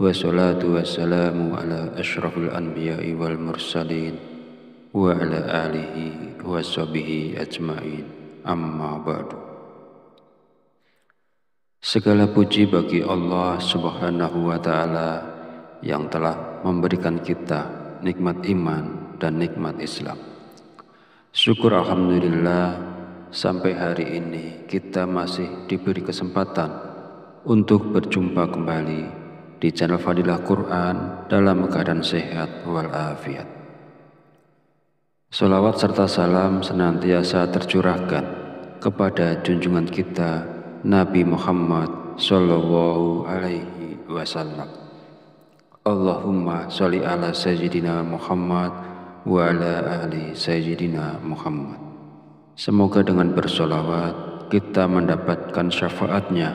wassalatu wassalamu ala asyrafil anbiya'i wal mursalin wa ala alihi wa sahbihi ajma'in, amma ba'du. Segala puji bagi Allah subhanahu wa ta'ala yang telah memberikan kita nikmat iman dan nikmat Islam. Syukur alhamdulillah sampai hari ini kita masih diberi kesempatan untuk berjumpa kembali di channel Fadilah Quran dalam keadaan sehat walafiat. Sholawat serta salam senantiasa tercurahkan kepada junjungan kita Nabi Muhammad Sallallahu Alaihi Wasallam. Allahumma sholli ala Sayyidina Muhammad wa ala ali Sayyidina Muhammad. Semoga dengan bersholawat kita mendapatkan syafaatnya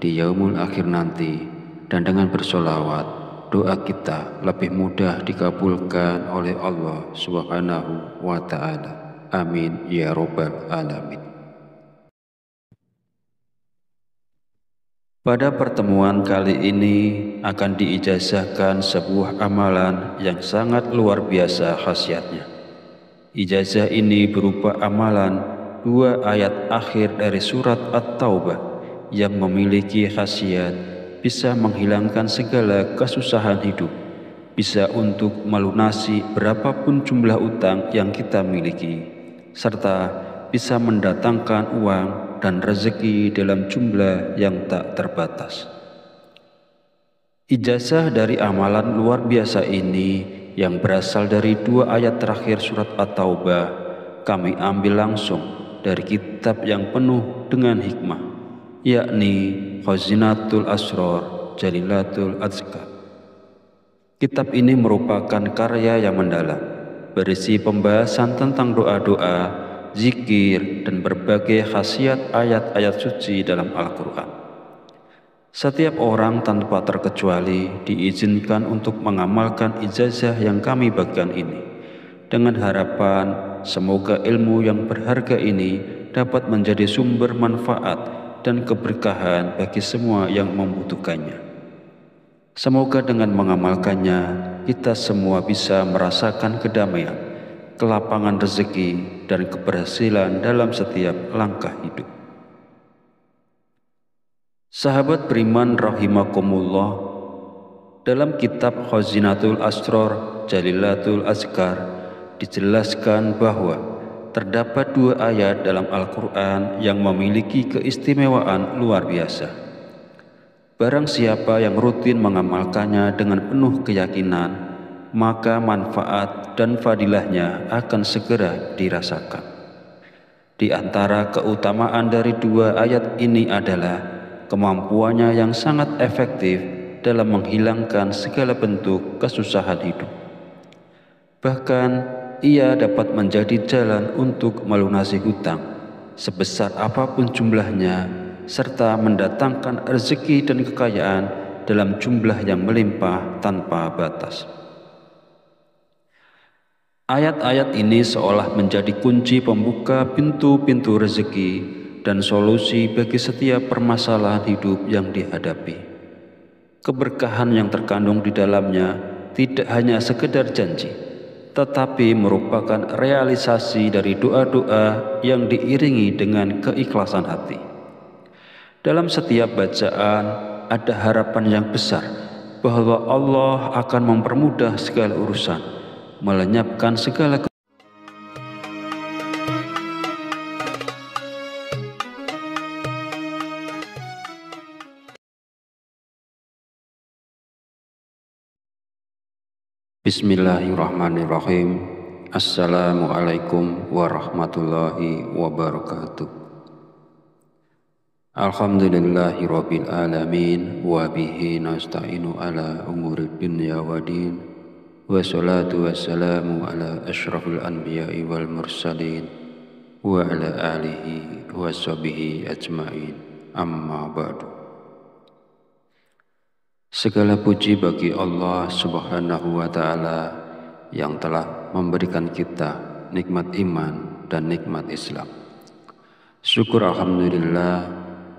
di yaumul akhir nanti, dan dengan bersholawat doa kita lebih mudah dikabulkan oleh Allah Subhanahu wa ta'ala. Amin ya rabbal alamin. Pada pertemuan kali ini akan diijazahkan sebuah amalan yang sangat luar biasa khasiatnya. Ijazah ini berupa amalan 2 ayat akhir dari surat At-Taubah yang memiliki khasiat bisa menghilangkan segala kesusahan hidup, bisa untuk melunasi berapapun jumlah utang yang kita miliki, serta bisa mendatangkan uang dan rezeki dalam jumlah yang tak terbatas. Ijazah dari amalan luar biasa ini yang berasal dari 2 ayat terakhir surat At-Taubah kami ambil langsung dari kitab yang penuh dengan hikmah, yakni Khazinatul Asrar Jalilatul Azkar. Kitab ini merupakan karya yang mendalam, berisi pembahasan tentang doa-doa, zikir, dan berbagai khasiat ayat-ayat suci dalam Al-Quran. Setiap orang tanpa terkecuali diizinkan untuk mengamalkan ijazah yang kami bagikan ini, dengan harapan semoga ilmu yang berharga ini dapat menjadi sumber manfaat dan keberkahan bagi semua yang membutuhkannya. Semoga dengan mengamalkannya kita semua bisa merasakan kedamaian, kelapangan rezeki, dan keberhasilan dalam setiap langkah hidup. Sahabat beriman rahimakumullah, dalam kitab Khazinatul Asrar Jalilatul Azkar dijelaskan bahwa terdapat 2 ayat dalam Al-Quran yang memiliki keistimewaan luar biasa. Barang siapa yang rutin mengamalkannya dengan penuh keyakinan, maka manfaat dan fadilahnya akan segera dirasakan. Di antara keutamaan dari 2 ayat ini adalah kemampuannya yang sangat efektif dalam menghilangkan segala bentuk kesusahan hidup. Bahkan ia dapat menjadi jalan untuk melunasi hutang sebesar apapun jumlahnya, serta mendatangkan rezeki dan kekayaan dalam jumlah yang melimpah tanpa batas. Ayat-ayat ini seolah menjadi kunci pembuka pintu-pintu rezeki dan solusi bagi setiap permasalahan hidup yang dihadapi. Keberkahan yang terkandung di dalamnya tidak hanya sekedar janji, tetapi merupakan realisasi dari doa-doa yang diiringi dengan keikhlasan hati. Dalam setiap bacaan ada harapan yang besar bahwa Allah akan mempermudah segala urusan, melenyapkan segala Bismillahirrahmanirrahim. Assalamualaikum warahmatullahi wabarakatuh. Alhamdulillahi rabbil alamin, wa bihi nasta'inu ala umuri dunya wa din, wassalatu wassalamu ala asyrafil anbiya'i wal mursalin wa ala alihi wa sahbihi ajma'in, amma ba'du. Segala puji bagi Allah subhanahu wa ta'ala yang telah memberikan kita nikmat iman dan nikmat Islam. Syukur alhamdulillah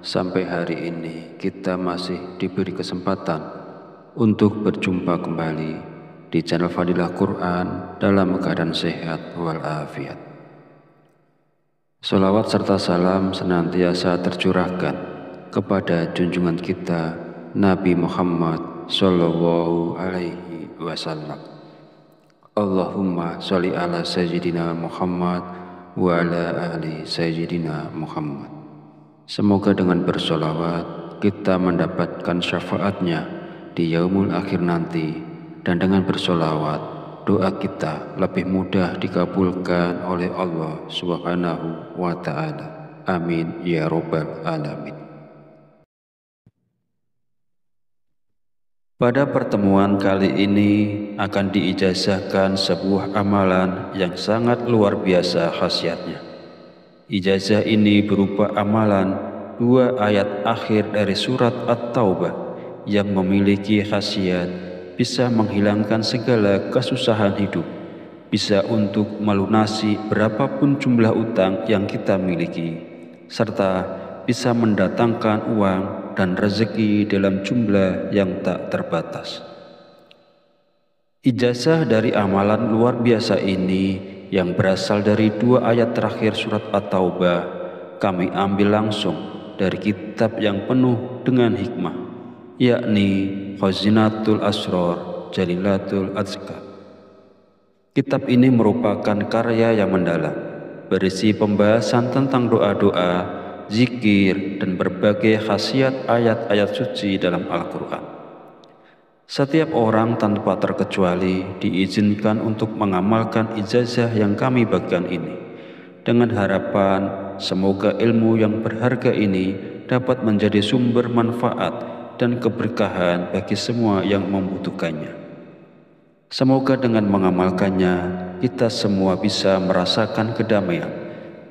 sampai hari ini kita masih diberi kesempatan untuk berjumpa kembali di channel Fadilah Quran dalam keadaan sehat walafiat. Sholawat serta salam senantiasa tercurahkan kepada junjungan kita Nabi Muhammad Sallallahu Alaihi Wasallam. Allahumma sholli ala Sayyidina Muhammad wa ala ali Sayyidina Muhammad. Semoga dengan bersolawat kita mendapatkan syafaatnya di yaumul akhir nanti, dan dengan bersolawat doa kita lebih mudah dikabulkan oleh Allah Subhanahu wa Ta'ala. Amin ya Rabbal Alamin. Pada pertemuan kali ini akan diijazahkan sebuah amalan yang sangat luar biasa khasiatnya. Ijazah ini berupa amalan 2 ayat akhir dari surat At-Taubah yang memiliki khasiat bisa menghilangkan segala kesusahan hidup, bisa untuk melunasi berapapun jumlah utang yang kita miliki, serta bisa mendatangkan uang dan rezeki dalam jumlah yang tak terbatas. Ijazah dari amalan luar biasa ini yang berasal dari 2 ayat terakhir surat At-Taubah kami ambil langsung dari kitab yang penuh dengan hikmah, yakni Khazinatul Asrar Jalilatul Azkar. Kitab ini merupakan karya yang mendalam, berisi pembahasan tentang doa-doa, zikir, dan berbagai khasiat ayat-ayat suci dalam Al-Quran. Setiap orang tanpa terkecuali diizinkan untuk mengamalkan ijazah yang kami bagikan ini, dengan harapan semoga ilmu yang berharga ini dapat menjadi sumber manfaat dan keberkahan bagi semua yang membutuhkannya. Semoga dengan mengamalkannya kita semua bisa merasakan kedamaian,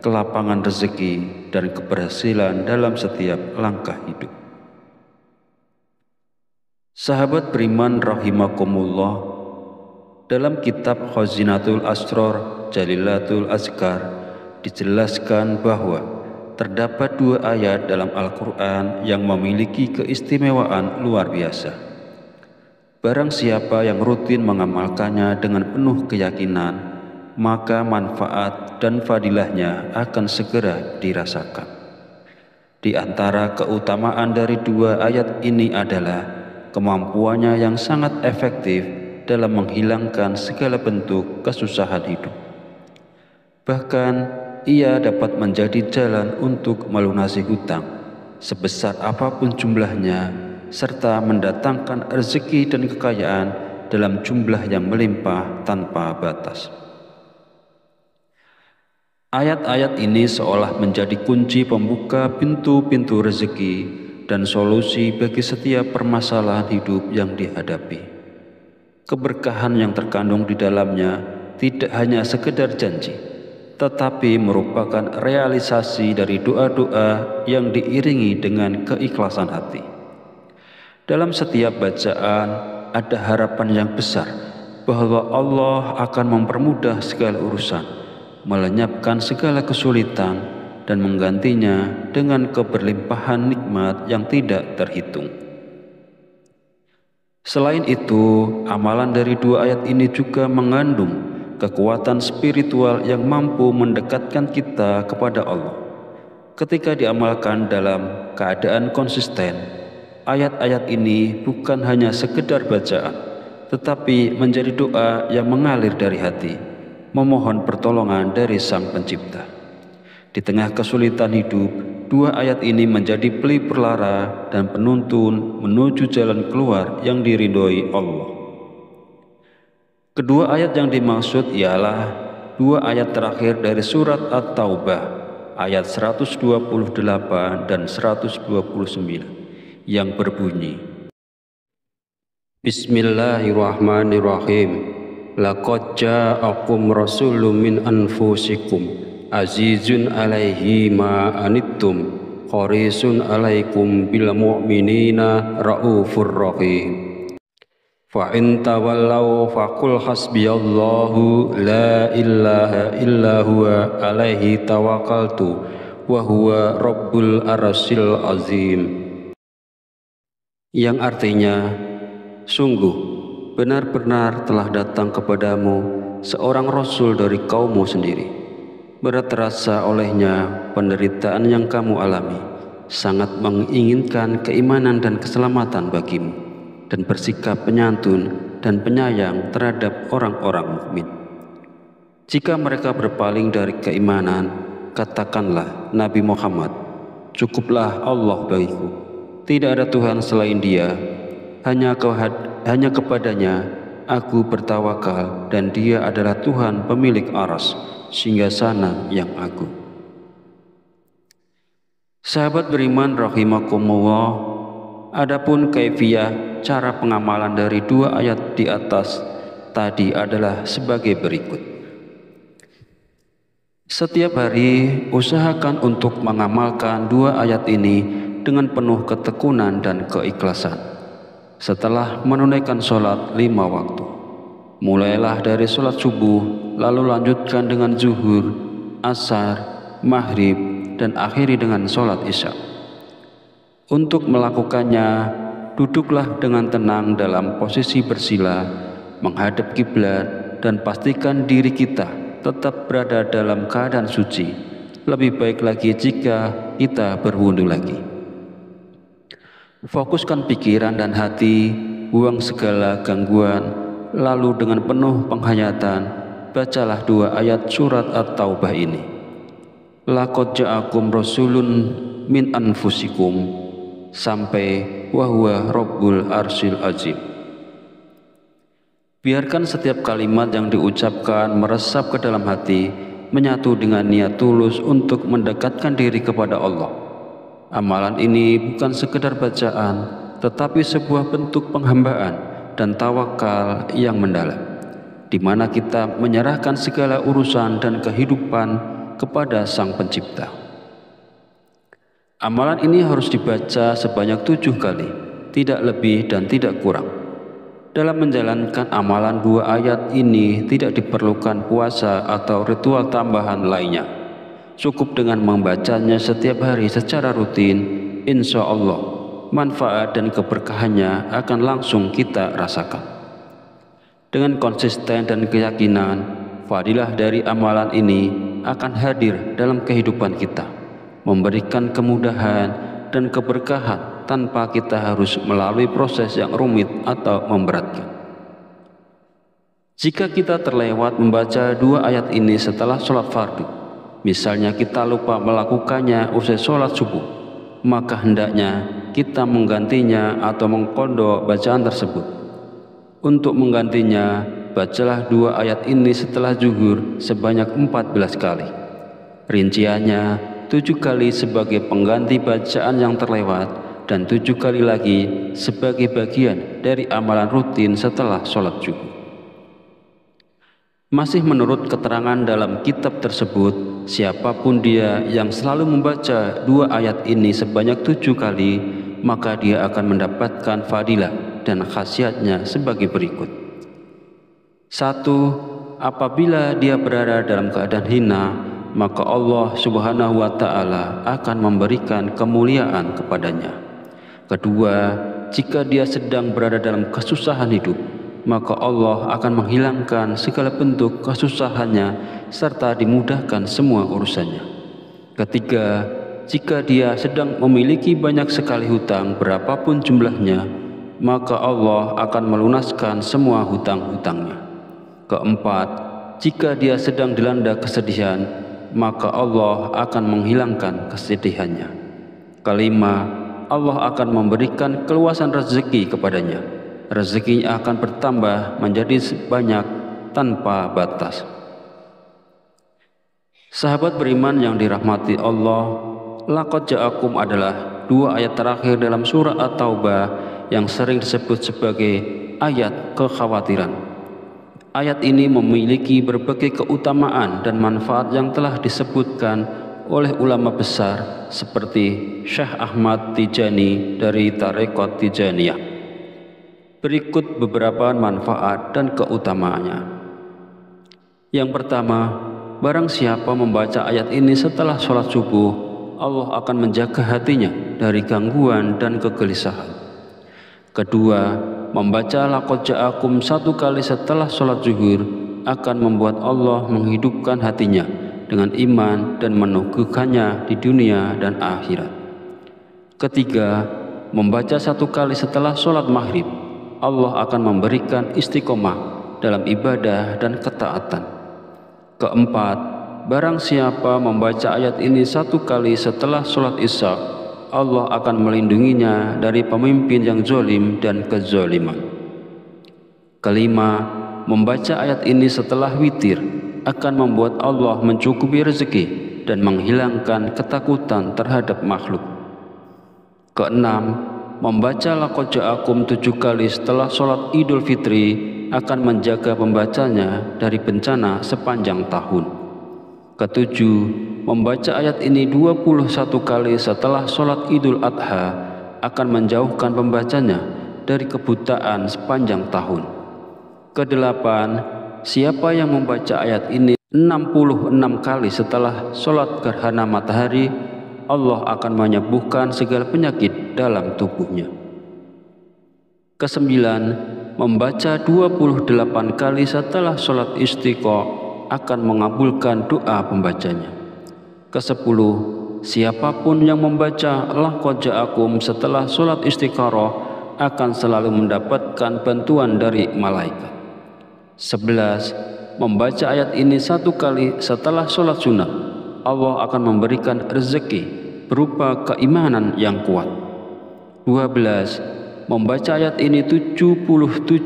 kelapangan rezeki, dan keberhasilan dalam setiap langkah hidup. Sahabat beriman rahimakumullah, dalam kitab Khazinatul Asrar Jalilatul Azkar dijelaskan bahwa terdapat 2 ayat dalam Al-Quran yang memiliki keistimewaan luar biasa. Barang siapa yang rutin mengamalkannya dengan penuh keyakinan, maka manfaat dan fadilahnya akan segera dirasakan. Di antara keutamaan dari 2 ayat ini adalah kemampuannya yang sangat efektif dalam menghilangkan segala bentuk kesusahan hidup. Bahkan ia dapat menjadi jalan untuk melunasi hutang sebesar apapun jumlahnya, serta mendatangkan rezeki dan kekayaan dalam jumlah yang melimpah tanpa batas. Ayat-ayat ini seolah menjadi kunci pembuka pintu-pintu rezeki dan solusi bagi setiap permasalahan hidup yang dihadapi. Keberkahan yang terkandung di dalamnya tidak hanya sekedar janji, tetapi merupakan realisasi dari doa-doa yang diiringi dengan keikhlasan hati. Dalam setiap bacaan ada harapan yang besar bahwa Allah akan mempermudah segala urusan, melenyapkan segala kesulitan, dan menggantinya dengan keberlimpahan nikmat yang tidak terhitung. Selain itu, amalan dari 2 ayat ini juga mengandung kekuatan spiritual yang mampu mendekatkan kita kepada Allah. Ketika diamalkan dalam keadaan konsisten, ayat-ayat ini bukan hanya sekedar bacaan, tetapi menjadi doa yang mengalir dari hati, memohon pertolongan dari Sang Pencipta. Di tengah kesulitan hidup, 2 ayat ini menjadi pelipur lara dan penuntun menuju jalan keluar yang diridhoi Allah. Kedua ayat yang dimaksud ialah 2 ayat terakhir dari surat At-Taubah, ayat 128 dan 129, yang berbunyi, Bismillahirrahmanirrahim. Laqad ja'akum rasulun min anfusikum azizun alaihi ma anittum harisun alaikum bil mu'minina raufur rahim. Fa in tawallaw faqul hasbiyallahu la ilaha illa huwa alaihi tawakkaltu wa huwa rabbul arsyil azim. Yang artinya, Sungguh, benar-benar telah datang kepadamu seorang Rasul dari kaummu sendiri. Berat terasa olehnya penderitaan yang kamu alami, sangat menginginkan keimanan dan keselamatan bagimu, dan bersikap penyantun dan penyayang terhadap orang-orang mukmin. Jika mereka berpaling dari keimanan, katakanlah, Nabi Muhammad, cukuplah Allah bagiku. Tidak ada Tuhan selain Dia. Hanya kepadanya aku bertawakal, dan Dia adalah Tuhan pemilik aras, singgasana yang agung. Sahabat beriman rahimakumullah, adapun kaifiyah cara pengamalan dari dua ayat di atas tadi adalah sebagai berikut. Setiap hari usahakan untuk mengamalkan dua ayat ini dengan penuh ketekunan dan keikhlasan. Setelah menunaikan sholat 5 waktu, mulailah dari sholat subuh, lalu lanjutkan dengan zuhur, asar, maghrib, dan akhiri dengan sholat isya. Untuk melakukannya, duduklah dengan tenang dalam posisi bersila, menghadap kiblat, dan pastikan diri kita tetap berada dalam keadaan suci. Lebih baik lagi jika kita berwudu lagi. Fokuskan pikiran dan hati, buang segala gangguan, lalu dengan penuh penghayatan, bacalah dua ayat surat At-Taubah ini. Laqad ja'akum rasulun min anfusikum, sampai wa huwa rabbul arsyil azim. Biarkan setiap kalimat yang diucapkan meresap ke dalam hati, menyatu dengan niat tulus untuk mendekatkan diri kepada Allah. Amalan ini bukan sekedar bacaan, tetapi sebuah bentuk penghambaan dan tawakal yang mendalam, di mana kita menyerahkan segala urusan dan kehidupan kepada Sang Pencipta. Amalan ini harus dibaca sebanyak 7 kali, tidak lebih dan tidak kurang. Dalam menjalankan amalan dua ayat ini tidak diperlukan puasa atau ritual tambahan lainnya. Cukup dengan membacanya setiap hari secara rutin, insya Allah manfaat dan keberkahannya akan langsung kita rasakan. Dengan konsisten dan keyakinan, fadilah dari amalan ini akan hadir dalam kehidupan kita, memberikan kemudahan dan keberkahan tanpa kita harus melalui proses yang rumit atau memberatkan. Jika kita terlewat membaca dua ayat ini setelah sholat fardu, misalnya kita lupa melakukannya usai sholat subuh, maka hendaknya kita menggantinya atau mengqadha bacaan tersebut. Untuk menggantinya, bacalah dua ayat ini setelah zuhur sebanyak 14 kali. Rinciannya 7 kali sebagai pengganti bacaan yang terlewat, dan 7 kali lagi sebagai bagian dari amalan rutin setelah sholat zuhur. Masih menurut keterangan dalam kitab tersebut, siapapun dia yang selalu membaca dua ayat ini sebanyak 7 kali, maka dia akan mendapatkan fadilah dan khasiatnya sebagai berikut. 1. Apabila dia berada dalam keadaan hina, maka Allah Subhanahu wa Ta'ala akan memberikan kemuliaan kepadanya. 2. Jika dia sedang berada dalam kesusahan hidup, maka Allah akan menghilangkan segala bentuk kesusahannya serta dimudahkan semua urusannya. 3. Jika dia sedang memiliki banyak sekali hutang berapapun jumlahnya, maka Allah akan melunaskan semua hutang-hutangnya. 4. Jika dia sedang dilanda kesedihan, maka Allah akan menghilangkan kesedihannya. 5. Allah akan memberikan keluasan rezeki kepadanya. Rezekinya akan bertambah menjadi banyak tanpa batas. Sahabat beriman yang dirahmati Allah, laqad ja'akum adalah dua ayat terakhir dalam surah At-Taubah yang sering disebut sebagai ayat kekhawatiran. Ayat ini memiliki berbagai keutamaan dan manfaat yang telah disebutkan oleh ulama besar seperti Syekh Ahmad Tijani dari Tarekat Tijaniyah. Berikut beberapa manfaat dan keutamaannya. Yang pertama, barang siapa membaca ayat ini setelah sholat subuh, Allah akan menjaga hatinya dari gangguan dan kegelisahan. Kedua, membaca laqad ja'akum satu kali setelah sholat zuhur akan membuat Allah menghidupkan hatinya dengan iman dan meneguhkannya di dunia dan akhirat. Ketiga, membaca satu kali setelah sholat maghrib, Allah akan memberikan istiqomah dalam ibadah dan ketaatan. Keempat, barang siapa membaca ayat ini satu kali setelah sholat isya, Allah akan melindunginya dari pemimpin yang zalim dan kezaliman. Kelima, membaca ayat ini setelah witir akan membuat Allah mencukupi rezeki dan menghilangkan ketakutan terhadap makhluk. Keenam, membaca laqad ja'akum 7 kali setelah sholat Idul Fitri akan menjaga pembacanya dari bencana sepanjang tahun. Ketujuh, membaca ayat ini 21 kali setelah sholat Idul Adha akan menjauhkan pembacanya dari kebutaan sepanjang tahun. Kedelapan, siapa yang membaca ayat ini 66 kali setelah sholat gerhana matahari, Allah akan menyembuhkan segala penyakit dalam tubuhnya. Kesembilan, membaca 28 kali setelah sholat istiqo akan mengabulkan doa pembacanya. Kesepuluh, siapapun yang membaca laqad ja'akum setelah sholat istikharah akan selalu mendapatkan bantuan dari malaikat. 11, membaca ayat ini satu kali setelah sholat sunnah, Allah akan memberikan rezeki berupa keimanan yang kuat. 12, membaca ayat ini 77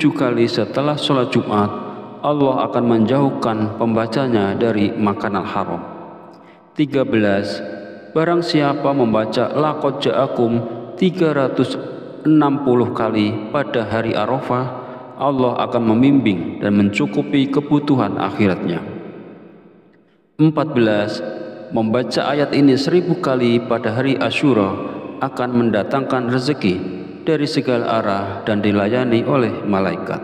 kali setelah sholat Jumat, Allah akan menjauhkan pembacanya dari makanan haram. 13, barang siapa membaca laqad ja'akum 360 kali pada hari Arafah, Allah akan membimbing dan mencukupi kebutuhan akhiratnya. 14, membaca ayat ini 1000 kali pada hari Asyura akan mendatangkan rezeki dari segala arah dan dilayani oleh malaikat.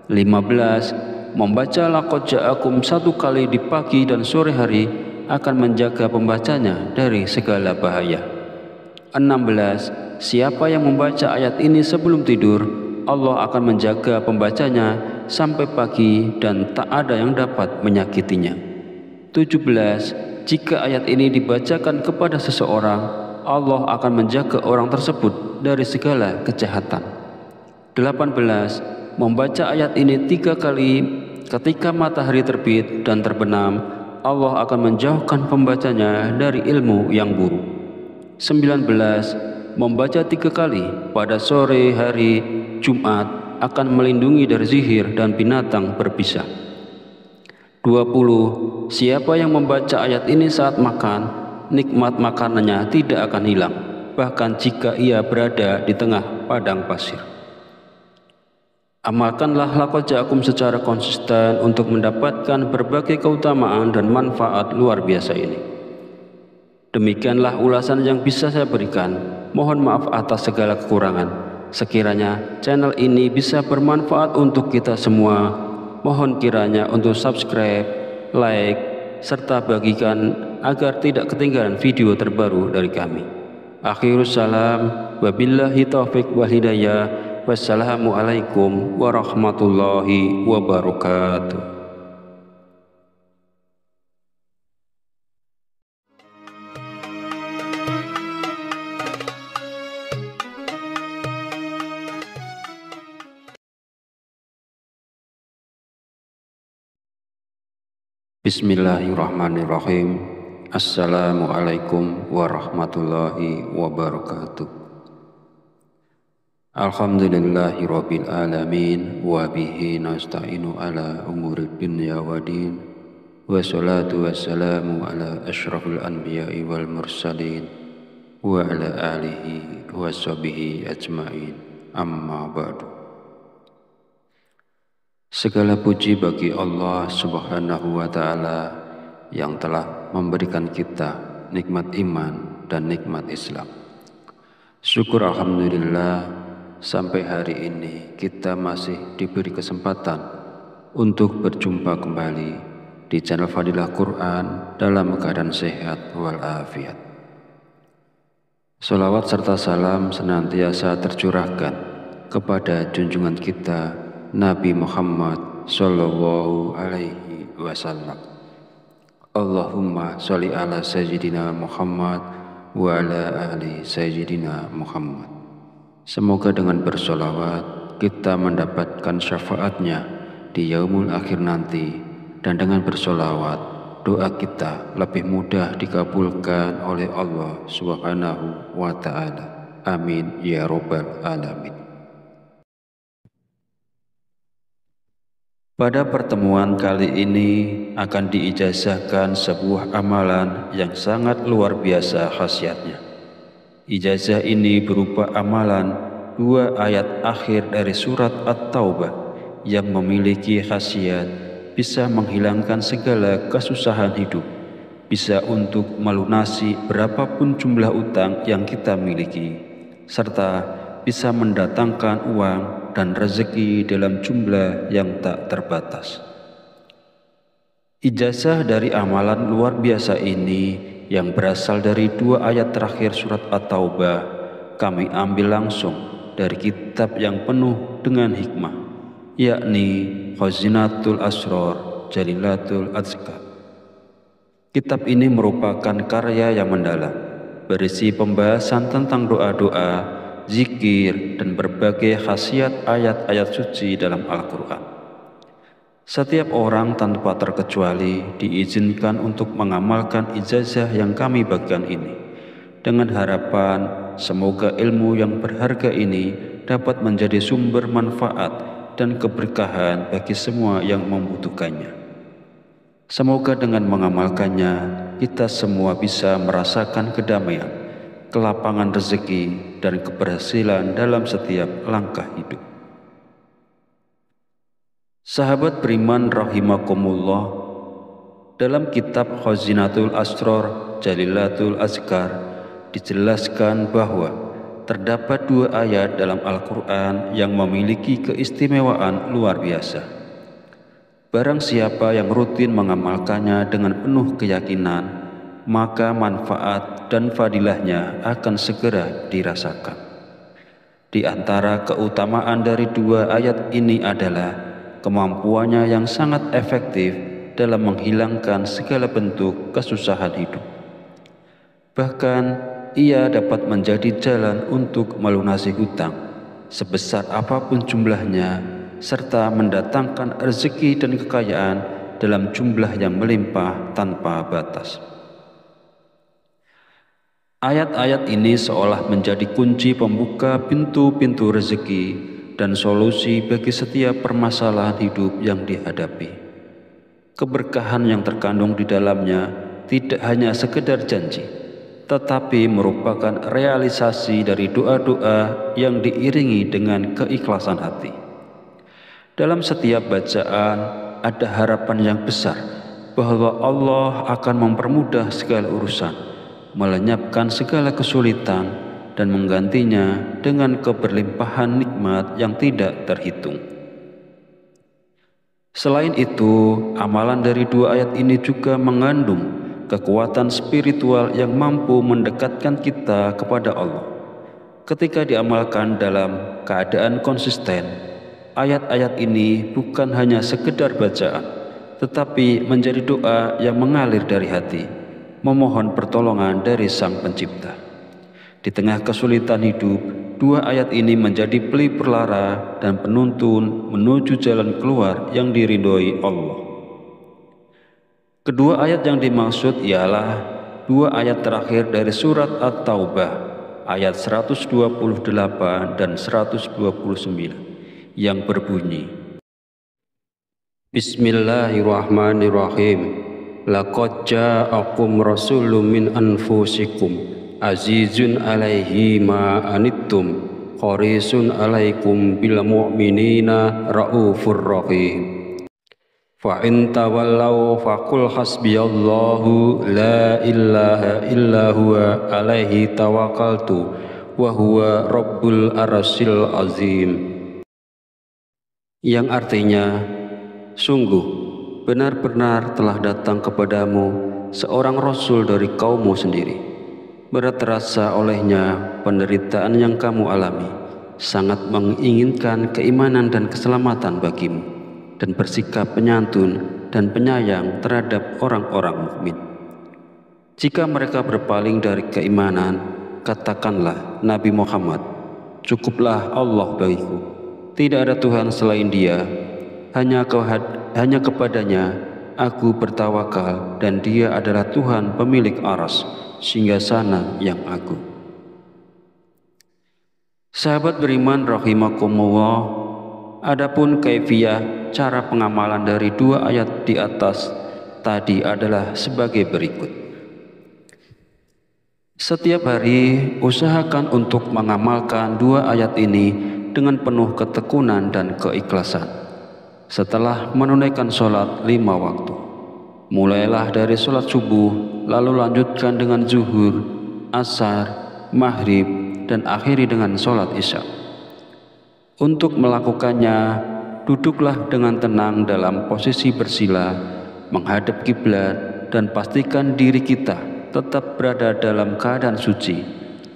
15, membaca laqad ja'akum satu kali di pagi dan sore hari akan menjaga pembacanya dari segala bahaya. 16, siapa yang membaca ayat ini sebelum tidur, Allah akan menjaga pembacanya sampai pagi dan tak ada yang dapat menyakitinya. 17, jika ayat ini dibacakan kepada seseorang, Allah akan menjaga orang tersebut dari segala kejahatan. 18, membaca ayat ini 3 kali ketika matahari terbit dan terbenam, Allah akan menjauhkan pembacanya dari ilmu yang buruk. 19, membaca 3 kali pada sore hari Jumat akan melindungi dari sihir dan binatang berbisa. 20, siapa yang membaca ayat ini saat makan, nikmat makanannya tidak akan hilang, bahkan jika ia berada di tengah padang pasir. Amalkanlah laqad ja'akum secara konsisten untuk mendapatkan berbagai keutamaan dan manfaat luar biasa ini. Demikianlah ulasan yang bisa saya berikan. Mohon maaf atas segala kekurangan. Sekiranya channel ini bisa bermanfaat untuk kita semua, mohon kiranya untuk subscribe, like, serta bagikan agar tidak ketinggalan video terbaru dari kami. Akhirus salam, wabillahi taufiq wal hidayah. Wassalamualaikum warahmatullahi wabarakatuh. Bismillahirrahmanirrahim. Assalamualaikum warahmatullahi wabarakatuh. Alhamdulillahi rabbil alamin wa bihi nasta'inu ala umuri dunya wa din, wa salatu wassalamu ala asyrafil anbiya'i wal mursalin wa ala alihi wa sahbihi ajma'in, amma ba'du. Segala puji bagi Allah subhanahu wa ta'ala yang telah memberikan kita nikmat iman dan nikmat Islam. Syukur alhamdulillah, sampai hari ini kita masih diberi kesempatan untuk berjumpa kembali di channel Fadilah Quran dalam keadaan sehat walafiat. Salawat serta salam senantiasa tercurahkan kepada junjungan kita Nabi Muhammad Sallallahu Alaihi Wasallam. Allahumma sholli ala Sayyidina Muhammad wa ala ali Sayyidina Muhammad. Semoga dengan bersolawat kita mendapatkan syafaatnya di yaumul akhir nanti, dan dengan bersolawat doa kita lebih mudah dikabulkan oleh Allah Subhanahu wa Ta'ala. Amin ya Rabbal Alamin. Pada pertemuan kali ini akan diijazahkan sebuah amalan yang sangat luar biasa khasiatnya. Ijazah ini berupa amalan 2 ayat akhir dari surat At-Taubah yang memiliki khasiat bisa menghilangkan segala kesusahan hidup, bisa untuk melunasi berapapun jumlah utang yang kita miliki, serta bisa mendatangkan uang dan rezeki dalam jumlah yang tak terbatas. Ijazah dari amalan luar biasa ini yang berasal dari 2 ayat terakhir surat At-Taubah kami ambil langsung dari kitab yang penuh dengan hikmah, yakni Khazinatul Asrar Jalilatul Azkar. Kitab ini merupakan karya yang mendalam, berisi pembahasan tentang doa-doa, zikir, dan berbagai khasiat ayat-ayat suci dalam Al-Quran. Setiap orang tanpa terkecuali diizinkan untuk mengamalkan ijazah yang kami bagikan ini, dengan harapan semoga ilmu yang berharga ini dapat menjadi sumber manfaat dan keberkahan bagi semua yang membutuhkannya. Semoga dengan mengamalkannya, kita semua bisa merasakan kedamaian, kelapangan rezeki, dan keberhasilan dalam setiap langkah hidup. Sahabat beriman rahimakumullah, dalam kitab Khazinatul Asrar Jalilatul Azkar dijelaskan bahwa terdapat 2 ayat dalam Al-Quran yang memiliki keistimewaan luar biasa. Barang siapa yang rutin mengamalkannya dengan penuh keyakinan, maka manfaat dan fadilahnya akan segera dirasakan. Di antara keutamaan dari 2 ayat ini adalah kemampuannya yang sangat efektif dalam menghilangkan segala bentuk kesusahan hidup. Bahkan ia dapat menjadi jalan untuk melunasi hutang sebesar apapun jumlahnya, serta mendatangkan rezeki dan kekayaan dalam jumlah yang melimpah tanpa batas. Ayat-ayat ini seolah menjadi kunci pembuka pintu-pintu rezeki dan solusi bagi setiap permasalahan hidup yang dihadapi. Keberkahan yang terkandung di dalamnya tidak hanya sekedar janji, tetapi merupakan realisasi dari doa-doa yang diiringi dengan keikhlasan hati. Dalam setiap bacaan ada harapan yang besar bahwa Allah akan mempermudah segala urusan, melenyapkan segala kesulitan, dan menggantinya dengan keberlimpahan nikmat yang tidak terhitung. Selain itu, amalan dari 2 ayat ini juga mengandung kekuatan spiritual yang mampu mendekatkan kita kepada Allah. Ketika diamalkan dalam keadaan konsisten, ayat-ayat ini bukan hanya sekedar bacaan, tetapi menjadi doa yang mengalir dari hati, memohon pertolongan dari Sang Pencipta. Di tengah kesulitan hidup, 2 ayat ini menjadi pelipur lara dan penuntun menuju jalan keluar yang diridhoi Allah. Kedua ayat yang dimaksud ialah 2 ayat terakhir dari surat At-Taubah, ayat 128 dan 129. Yang berbunyi, Bismillahirrahmanirrahim. Laqad ja'akum rasulun min anfusikum azizun alaihi ma anittum harisun alaikum bil mu'minina raufur rahim. Fa in tawallaw faqul hasbiyallahu la ilaha illa huwa alaihi tawakkaltu wa huwa rabbul arsyil azim. Yang artinya, sungguh benar-benar telah datang kepadamu seorang rasul dari kaummu sendiri. Berat terasa olehnya penderitaan yang kamu alami, sangat menginginkan keimanan dan keselamatan bagimu, dan bersikap penyantun dan penyayang terhadap orang-orang mukmin. Jika mereka berpaling dari keimanan, katakanlah, Nabi Muhammad, cukuplah Allah bagiku, tidak ada Tuhan selain Dia, hanya kepadanya aku bertawakal, dan Dia adalah Tuhan pemilik aras, singgasana yang agung. Sahabat beriman rahimakumullah, adapun kaifiyah cara pengamalan dari 2 ayat di atas tadi adalah sebagai berikut. Setiap hari usahakan untuk mengamalkan 2 ayat ini dengan penuh ketekunan dan keikhlasan. Setelah menunaikan sholat 5 waktu, mulailah dari sholat subuh, lalu lanjutkan dengan zuhur, asar, maghrib, dan akhiri dengan sholat isya. Untuk melakukannya, duduklah dengan tenang dalam posisi bersila, menghadap kiblat, dan pastikan diri kita tetap berada dalam keadaan suci.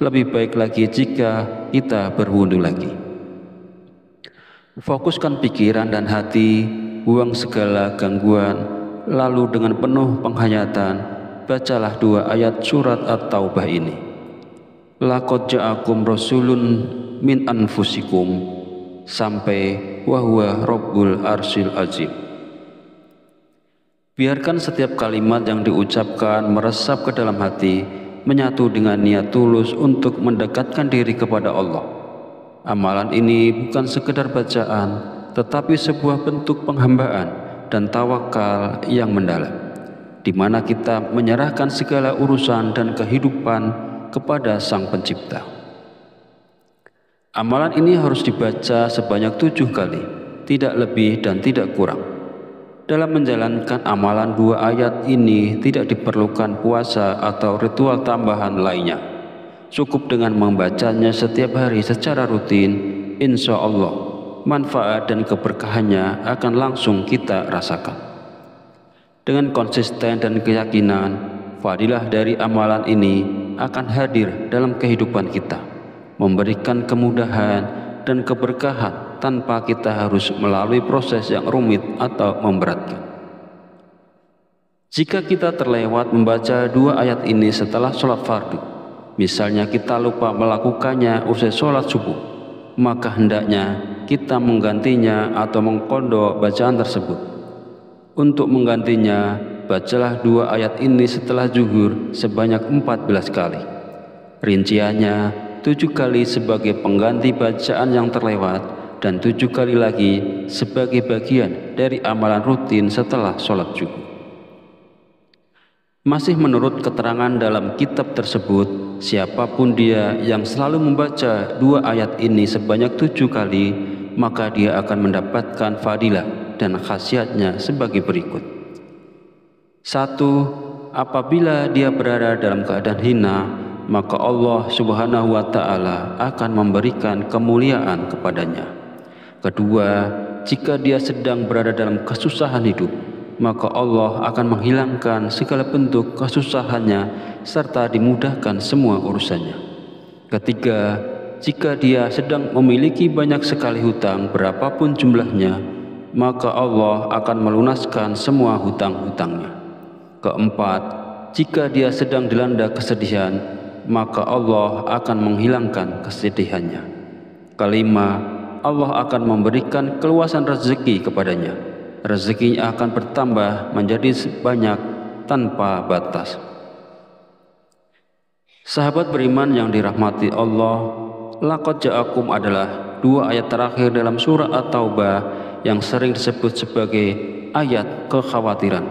Lebih baik lagi jika kita berwudu lagi. Fokuskan pikiran dan hati, buang segala gangguan, lalu dengan penuh penghayatan, bacalah 2 ayat surat At-Taubah ini. Laqad ja'akum rasulun min anfusikum, sampai wa huwa rabbul arsyil azim. Biarkan setiap kalimat yang diucapkan meresap ke dalam hati, menyatu dengan niat tulus untuk mendekatkan diri kepada Allah. Amalan ini bukan sekedar bacaan, tetapi sebuah bentuk penghambaan dan tawakal yang mendalam, di mana kita menyerahkan segala urusan dan kehidupan kepada Sang Pencipta. Amalan ini harus dibaca sebanyak 7 kali, tidak lebih dan tidak kurang. Dalam menjalankan amalan 2 ayat ini tidak diperlukan puasa atau ritual tambahan lainnya. Cukup dengan membacanya setiap hari secara rutin, insya Allah manfaat dan keberkahannya akan langsung kita rasakan. Dengan konsisten dan keyakinan, fadilah dari amalan ini akan hadir dalam kehidupan kita, memberikan kemudahan dan keberkahan tanpa kita harus melalui proses yang rumit atau memberatkan. Jika kita terlewat membaca 2 ayat ini setelah sholat fardu, misalnya kita lupa melakukannya usai sholat subuh, maka hendaknya kita menggantinya atau mengqadha bacaan tersebut. Untuk menggantinya, bacalah 2 ayat ini setelah zuhur sebanyak 14 kali. Rinciannya, 7 kali sebagai pengganti bacaan yang terlewat, dan 7 kali lagi sebagai bagian dari amalan rutin setelah sholat zuhur. Masih menurut keterangan dalam kitab tersebut, siapapun dia yang selalu membaca 2 ayat ini sebanyak 7 kali, maka dia akan mendapatkan fadilah dan khasiatnya sebagai berikut. 1. Apabila dia berada dalam keadaan hina, maka Allah Subhanahu wa Ta'ala akan memberikan kemuliaan kepadanya. Kedua, jika dia sedang berada dalam kesusahan hidup, maka Allah akan menghilangkan segala bentuk kesusahannya serta dimudahkan semua urusannya. Ketiga, jika dia sedang memiliki banyak sekali hutang berapapun jumlahnya, maka Allah akan melunaskan semua hutang-hutangnya. Keempat, jika dia sedang dilanda kesedihan, maka Allah akan menghilangkan kesedihannya. Kelima, Allah akan memberikan keluasan rezeki kepadanya. Rezekinya akan bertambah menjadi banyak tanpa batas. Sahabat beriman yang dirahmati Allah, laqad ja'akum adalah 2 ayat terakhir dalam surah At-Taubah yang sering disebut sebagai ayat kekhawatiran.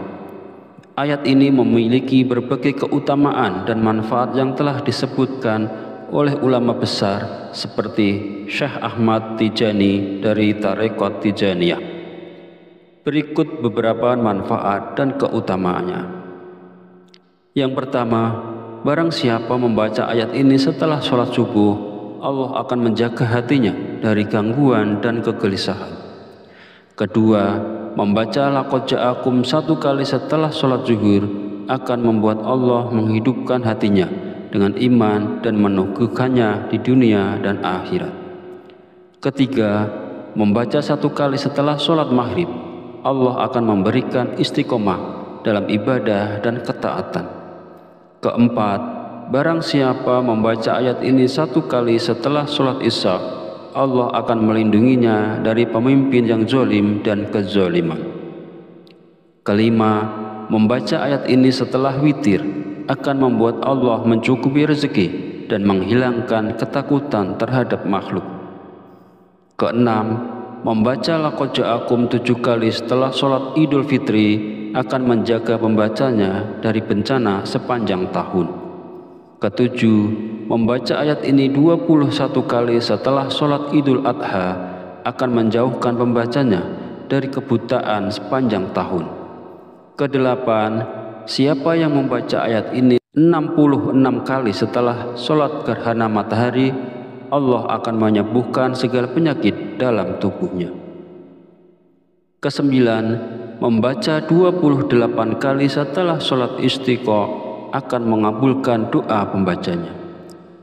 Ayat ini memiliki berbagai keutamaan dan manfaat yang telah disebutkan oleh ulama besar seperti Syekh Ahmad Tijani dari Tarekat Tijaniyah. Berikut beberapa manfaat dan keutamaannya. Yang pertama, barang siapa membaca ayat ini setelah sholat subuh, Allah akan menjaga hatinya dari gangguan dan kegelisahan. Kedua, membaca laqad ja'akum 1 kali setelah sholat zuhur akan membuat Allah menghidupkan hatinya dengan iman dan meneguhkannya di dunia dan akhirat. Ketiga, membaca 1 kali setelah sholat maghrib. Allah akan memberikan istiqomah dalam ibadah dan ketaatan. Keempat, barang siapa membaca ayat ini 1 kali setelah sholat isya, Allah akan melindunginya dari pemimpin yang zalim dan kezaliman. Kelima, membaca ayat ini setelah witir akan membuat Allah mencukupi rezeki dan menghilangkan ketakutan terhadap makhluk. Keenam, membaca laqad ja'akum 7 kali setelah sholat Idul Fitri akan menjaga pembacanya dari bencana sepanjang tahun. Ketujuh, membaca ayat ini 21 kali setelah sholat Idul Adha akan menjauhkan pembacanya dari kebutaan sepanjang tahun. Kedelapan, siapa yang membaca ayat ini 66 kali setelah sholat gerhana matahari, Allah akan menyembuhkan segala penyakit dalam tubuhnya. Kesembilan, membaca 28 kali setelah sholat istiqo akan mengabulkan doa pembacanya.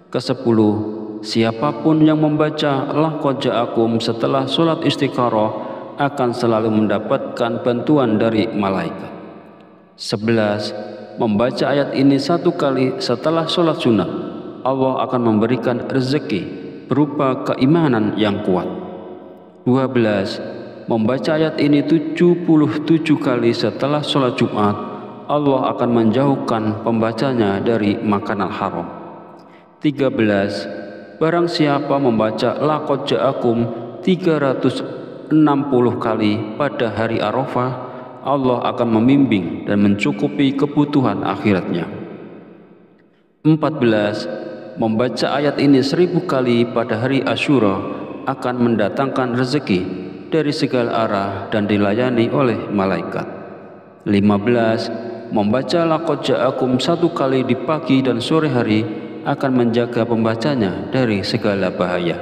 Kesepuluh, siapapun yang membaca laqad ja'akum setelah sholat istikharah akan selalu mendapatkan bantuan dari malaikat. 11, membaca ayat ini 1 kali setelah sholat sunnah, Allah akan memberikan rezeki berupa keimanan yang kuat. 12, membaca ayat ini 77 kali setelah sholat Jumat, Allah akan menjauhkan pembacanya dari makanan haram. 13, barang siapa membaca laqad ja'akum 360 kali pada hari Arafah, Allah akan membimbing dan mencukupi kebutuhan akhiratnya. 14, membaca ayat ini 1000 kali pada hari Asyura akan mendatangkan rezeki dari segala arah dan dilayani oleh malaikat. 15, membaca laqad ja'akum 1 kali di pagi dan sore hari akan menjaga pembacanya dari segala bahaya.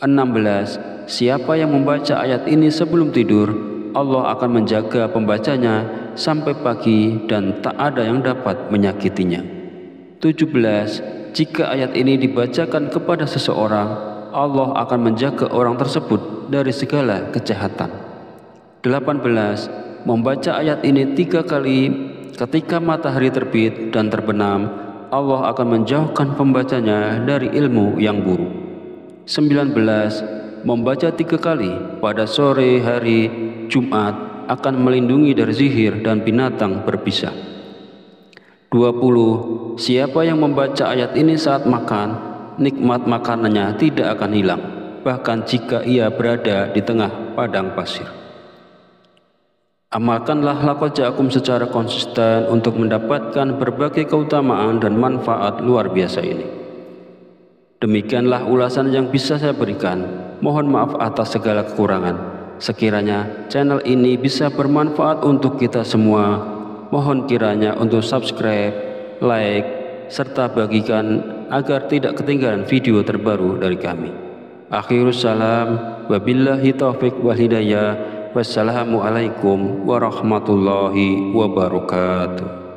16, siapa yang membaca ayat ini sebelum tidur, Allah akan menjaga pembacanya sampai pagi dan tak ada yang dapat menyakitinya. 17, jika ayat ini dibacakan kepada seseorang, Allah akan menjaga orang tersebut dari segala kejahatan. 18, membaca ayat ini 3 kali ketika matahari terbit dan terbenam, Allah akan menjauhkan pembacanya dari ilmu yang buruk. 19, membaca 3 kali pada sore hari Jumat akan melindungi dari sihir dan binatang berbisa. 20, siapa yang membaca ayat ini saat makan, nikmat makanannya tidak akan hilang, bahkan jika ia berada di tengah padang pasir. Amalkanlah laqad ja'akum secara konsisten untuk mendapatkan berbagai keutamaan dan manfaat luar biasa ini. Demikianlah ulasan yang bisa saya berikan. Mohon maaf atas segala kekurangan. Sekiranya channel ini bisa bermanfaat untuk kita semua, mohon kiranya untuk subscribe, like, serta bagikan agar tidak ketinggalan video terbaru dari kami. Akhirus salam, wabillahi taufiq wal hidayah. Wassalamualaikum warahmatullahi wabarakatuh.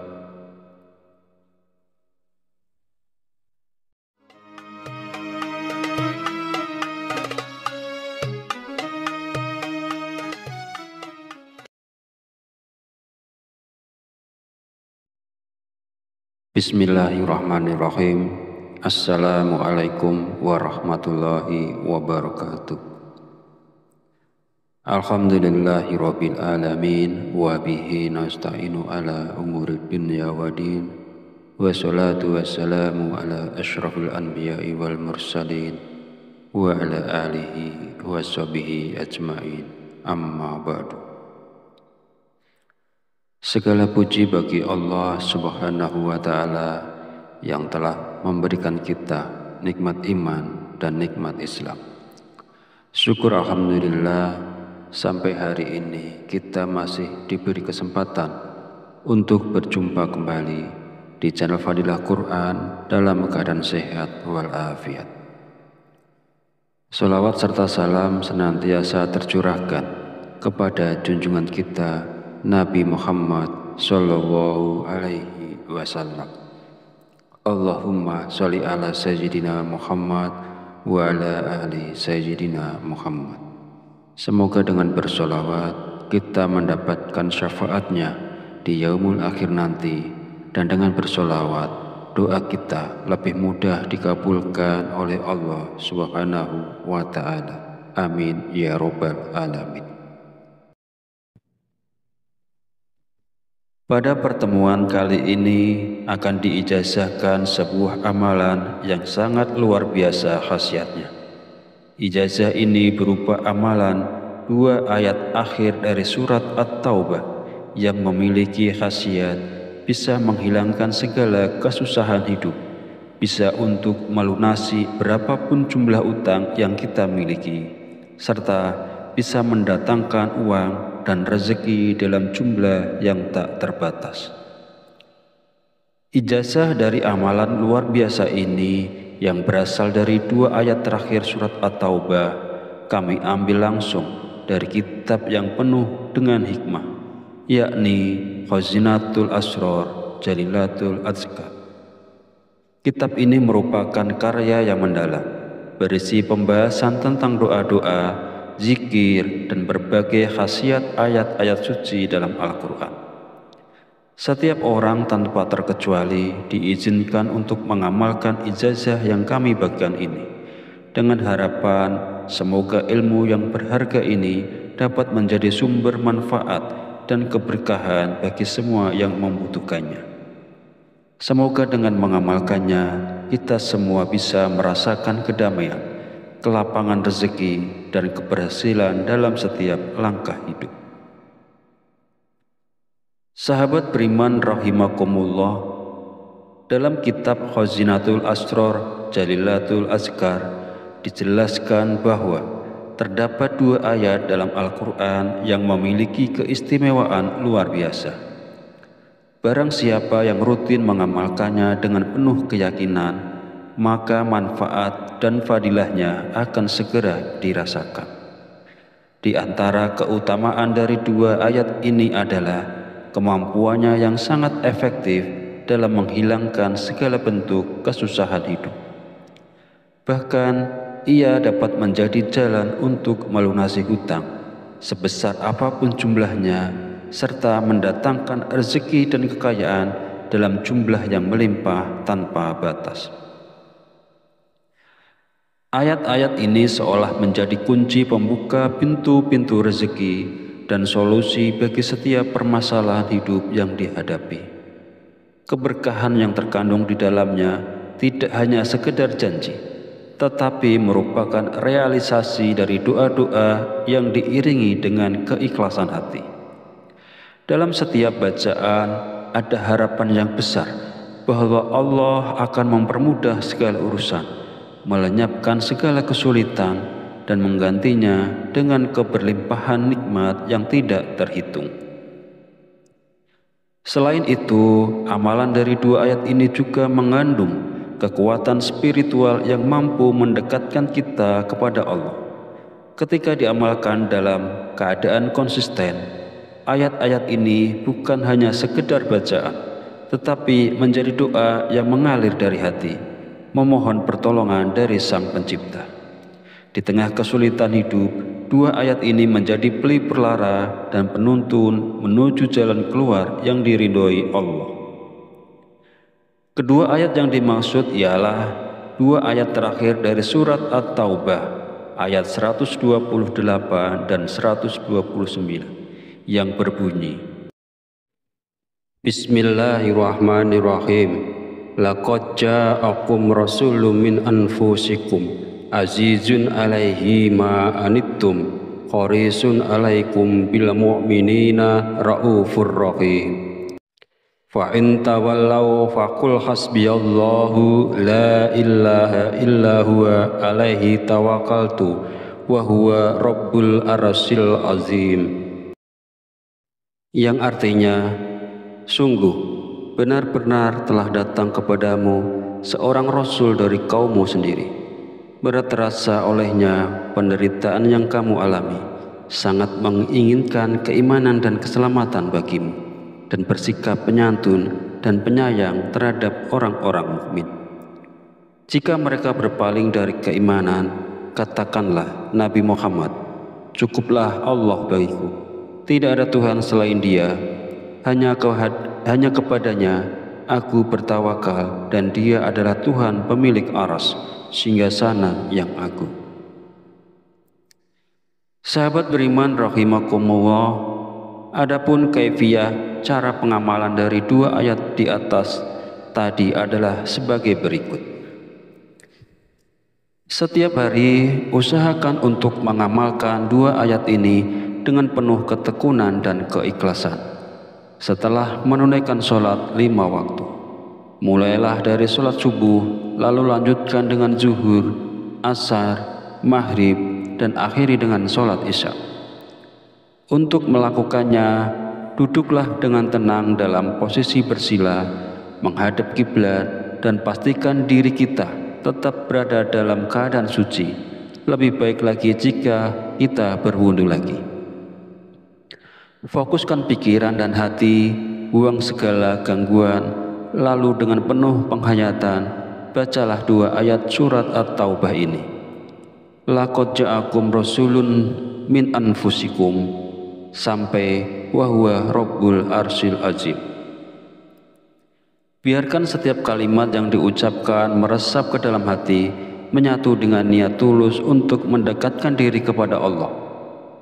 Bismillahirrahmanirrahim. Assalamualaikum warahmatullahi wabarakatuh. Alhamdulillahi rabbil alamin, wa bihi nasta'inu ala umuri dunya wa din, wa salatu wassalamu ala ashrafil anbiya'i wal mursalin, wa ala alihi wa sahbihi ajma'in, amma ba'du. Segala puji bagi Allah Subhanahu wa ta'ala yang telah memberikan kita nikmat iman dan nikmat Islam. Syukur alhamdulillah, sampai hari ini kita masih diberi kesempatan untuk berjumpa kembali di channel Fadilah Quran dalam keadaan sehat walafiat. Salawat serta salam senantiasa tercurahkan kepada junjungan kita Nabi Muhammad sallallahu alaihi wasallam. Allahumma sholli ala sayyidina Muhammad wa ala ali Sayyidina Muhammad. Semoga dengan bersolawat kita mendapatkan syafaatnya di yaumul akhir nanti, dan dengan bersolawat doa kita lebih mudah dikabulkan oleh Allah Subhanahu wa Ta'ala. Amin ya Rabbal Alamin. Pada pertemuan kali ini akan diijazahkan sebuah amalan yang sangat luar biasa khasiatnya. Ijazah ini berupa amalan 2 ayat akhir dari surat At-Taubah yang memiliki khasiat bisa menghilangkan segala kesusahan hidup, bisa untuk melunasi berapapun jumlah utang yang kita miliki, serta bisa mendatangkan uang dan rezeki dalam jumlah yang tak terbatas. Ijazah dari amalan luar biasa ini yang berasal dari 2 ayat terakhir surat At-Taubah kami ambil langsung dari kitab yang penuh dengan hikmah, yakni Khazinatul Asrar Jalilatul Azkar. Kitab ini merupakan karya yang mendalam, berisi pembahasan tentang doa-doa, zikir, dan berbagai khasiat ayat-ayat suci dalam Al-Quran. Setiap orang tanpa terkecuali diizinkan untuk mengamalkan ijazah yang kami bagikan ini, dengan harapan semoga ilmu yang berharga ini dapat menjadi sumber manfaat dan keberkahan bagi semua yang membutuhkannya. Semoga dengan mengamalkannya kita semua bisa merasakan kedamaian, kelapangan rezeki, dan keberhasilan dalam setiap langkah hidup. Sahabat beriman rahimakumullah, dalam kitab Khazinatul Asrar Jalilatul Azkar dijelaskan bahwa terdapat 2 ayat dalam Al-Quran yang memiliki keistimewaan luar biasa. Barang siapa yang rutin mengamalkannya dengan penuh keyakinan, maka manfaat dan fadilahnya akan segera dirasakan. Di antara keutamaan dari 2 ayat ini adalah kemampuannya yang sangat efektif dalam menghilangkan segala bentuk kesusahan hidup. Bahkan ia dapat menjadi jalan untuk melunasi hutang sebesar apapun jumlahnya, serta mendatangkan rezeki dan kekayaan dalam jumlah yang melimpah tanpa batas. Ayat-ayat ini seolah menjadi kunci pembuka pintu-pintu rezeki dan solusi bagi setiap permasalahan hidup yang dihadapi. Keberkahan yang terkandung di dalamnya tidak hanya sekedar janji, tetapi merupakan realisasi dari doa-doa yang diiringi dengan keikhlasan hati. Dalam setiap bacaan ada harapan yang besar bahwa Allah akan mempermudah segala urusan, melenyapkan segala kesulitan, dan menggantinya dengan keberlimpahan nikmat yang tidak terhitung. Selain itu, amalan dari 2 ayat ini juga mengandung kekuatan spiritual yang mampu mendekatkan kita kepada Allah. Ketika diamalkan dalam keadaan konsisten, ayat-ayat ini bukan hanya sekedar bacaan, tetapi menjadi doa yang mengalir dari hati, memohon pertolongan dari Sang Pencipta. Di tengah kesulitan hidup, 2 ayat ini menjadi pelipur lara dan penuntun menuju jalan keluar yang diridhoi Allah. Kedua ayat yang dimaksud ialah 2 ayat terakhir dari surat At-Taubah, ayat 128 dan 129, yang berbunyi, Bismillahirrahmanirrahim. Laqad ja'akum rasulun min anfusikum azizun alaihi ma anittum harisun alaikum bil mu'minina raufur rahim. Fa in tawallaw faqul hasbiyallahu la ilaha illa huwa alaihi tawakkaltu wa huwa rabbul arsyil azim. Yang artinya, sungguh benar-benar telah datang kepadamu seorang rasul dari kaummu sendiri. Berat terasa olehnya penderitaan yang kamu alami, sangat menginginkan keimanan dan keselamatan bagimu, dan bersikap penyantun dan penyayang terhadap orang-orang mukmin. Jika mereka berpaling dari keimanan, katakanlah Nabi Muhammad, cukuplah Allah bagiku. Tidak ada Tuhan selain Dia, hanya kepadanya aku bertawakal, dan Dia adalah Tuhan pemilik aras, singgasana yang agung. Sahabat beriman rahimakumullah, adapun kaifiyah cara pengamalan dari dua ayat di atas tadi adalah sebagai berikut. Setiap hari usahakan untuk mengamalkan dua ayat ini dengan penuh ketekunan dan keikhlasan. Setelah menunaikan sholat 5 waktu, mulailah dari sholat subuh, lalu lanjutkan dengan zuhur, asar, maghrib, dan akhiri dengan sholat isya. Untuk melakukannya, duduklah dengan tenang dalam posisi bersila, menghadap kiblat, dan pastikan diri kita tetap berada dalam keadaan suci. Lebih baik lagi jika kita berwudu lagi. Fokuskan pikiran dan hati, buang segala gangguan, lalu dengan penuh penghayatan, bacalah dua ayat surat At-Taubah ini. Laqad ja'akum rasulun min anfusikum, sampai wa huwa rabbul arsyil azim. Biarkan setiap kalimat yang diucapkan meresap ke dalam hati, menyatu dengan niat tulus untuk mendekatkan diri kepada Allah.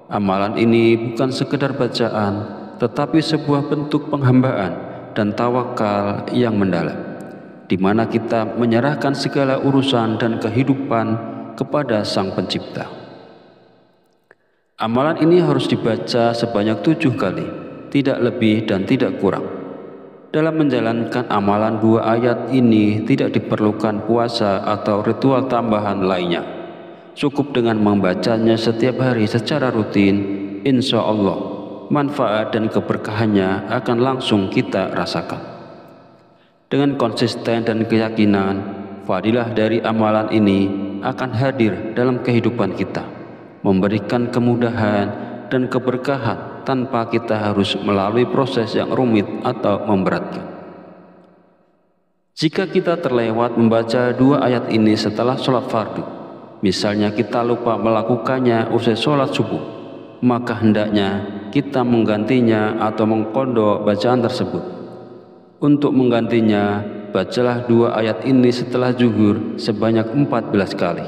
Amalan ini bukan sekedar bacaan, tetapi sebuah bentuk penghambaan dan tawakal yang mendalam, di mana kita menyerahkan segala urusan dan kehidupan kepada Sang Pencipta. Amalan ini harus dibaca sebanyak 7 kali, tidak lebih dan tidak kurang. Dalam menjalankan amalan dua ayat ini tidak diperlukan puasa atau ritual tambahan lainnya. Cukup dengan membacanya setiap hari secara rutin, insya Allah manfaat dan keberkahannya akan langsung kita rasakan. Dengan konsisten dan keyakinan, fadilah dari amalan ini akan hadir dalam kehidupan kita, memberikan kemudahan dan keberkahan tanpa kita harus melalui proses yang rumit atau memberatkan. Jika kita terlewat membaca dua ayat ini setelah sholat fardu, misalnya kita lupa melakukannya usai sholat subuh, maka hendaknya kita menggantinya atau mengqadha bacaan tersebut. Untuk menggantinya, bacalah dua ayat ini setelah zuhur sebanyak 14 kali.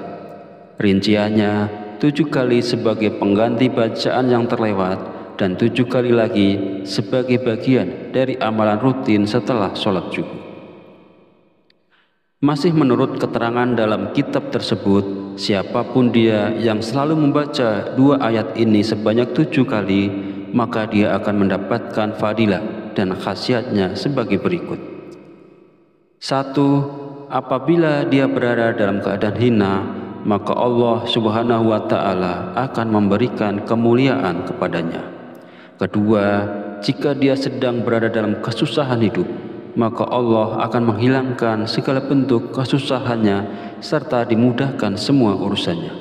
Rinciannya, 7 kali sebagai pengganti bacaan yang terlewat dan 7 kali lagi sebagai bagian dari amalan rutin setelah sholat zuhur. Masih menurut keterangan dalam kitab tersebut, siapapun dia yang selalu membaca dua ayat ini sebanyak 7 kali, maka dia akan mendapatkan fadilah dan khasiatnya sebagai berikut. 1. Apabila dia berada dalam keadaan hina, maka Allah Subhanahu wa Ta'ala akan memberikan kemuliaan kepadanya. Kedua, jika dia sedang berada dalam kesusahan hidup, maka Allah akan menghilangkan segala bentuk kesusahannya serta dimudahkan semua urusannya.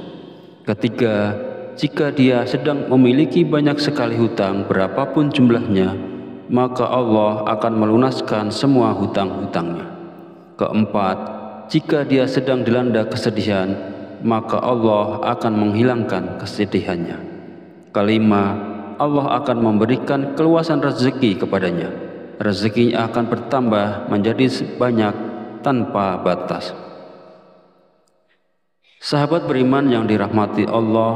Ketiga, jika dia sedang memiliki banyak sekali hutang berapapun jumlahnya, maka Allah akan melunaskan semua hutang-hutangnya. Keempat, jika dia sedang dilanda kesedihan, maka Allah akan menghilangkan kesedihannya. Kelima, Allah akan memberikan keluasan rezeki kepadanya. Rezekinya akan bertambah menjadi banyak tanpa batas. Sahabat beriman yang dirahmati Allah,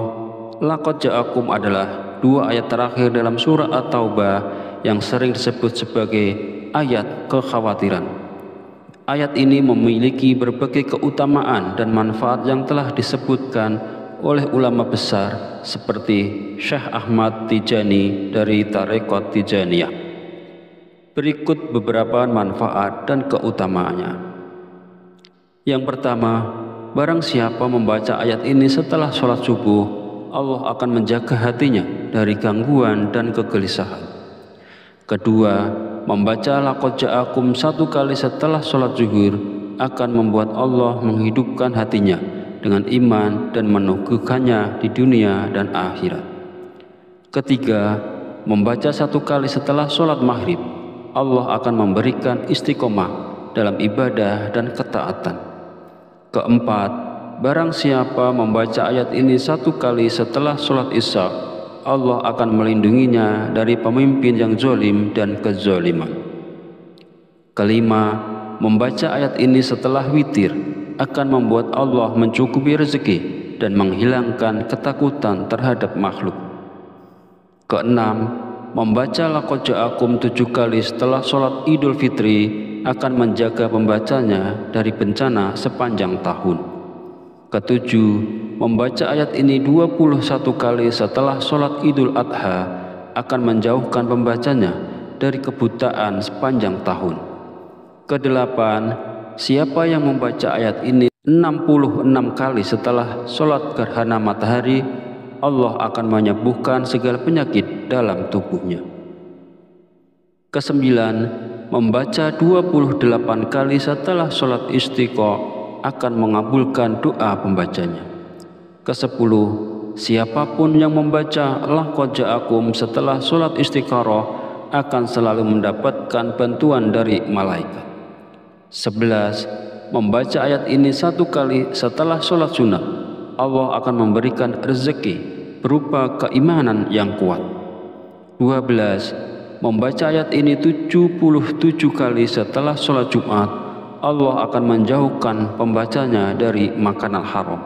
laqad ja'akum adalah dua ayat terakhir dalam surah At-Taubah yang sering disebut sebagai ayat kekhawatiran. Ayat ini memiliki berbagai keutamaan dan manfaat yang telah disebutkan oleh ulama besar seperti Syekh Ahmad Tijani dari Tarekat Tijaniyah. Berikut beberapa manfaat dan keutamaannya. Yang pertama, barang siapa membaca ayat ini setelah sholat subuh, Allah akan menjaga hatinya dari gangguan dan kegelisahan. Kedua, membaca laqad ja'akum 1 kali setelah sholat zuhur akan membuat Allah menghidupkan hatinya dengan iman dan meneguhkannya di dunia dan akhirat. Ketiga, membaca 1 kali setelah sholat maghrib, Allah akan memberikan istiqomah dalam ibadah dan ketaatan. Keempat, barang siapa membaca ayat ini 1 kali setelah sholat Isya, Allah akan melindunginya dari pemimpin yang zalim dan kezaliman. Kelima, membaca ayat ini setelah witir akan membuat Allah mencukupi rezeki dan menghilangkan ketakutan terhadap makhluk. Keenam, membaca laqad ja'akum 7 kali setelah sholat Idul Fitri akan menjaga pembacanya dari bencana sepanjang tahun. Ketujuh, membaca ayat ini 21 kali setelah sholat Idul Adha akan menjauhkan pembacanya dari kebutaan sepanjang tahun. Kedelapan, siapa yang membaca ayat ini 66 kali setelah sholat gerhana matahari, Allah akan menyembuhkan segala penyakit dalam tubuhnya. Kesembilan, membaca 28 kali setelah sholat istiqa akan mengabulkan doa pembacanya. Kesepuluh, siapapun yang membaca laqad ja'akum setelah sholat istikharah akan selalu mendapatkan bantuan dari malaikat. 11, membaca ayat ini 1 kali setelah sholat sunnah, Allah akan memberikan rezeki berupa keimanan yang kuat. 12, membaca ayat ini 77 kali setelah sholat Jumat, Allah akan menjauhkan pembacanya dari makanan haram.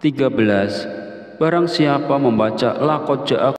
13, barang siapa membaca laqad ja'akum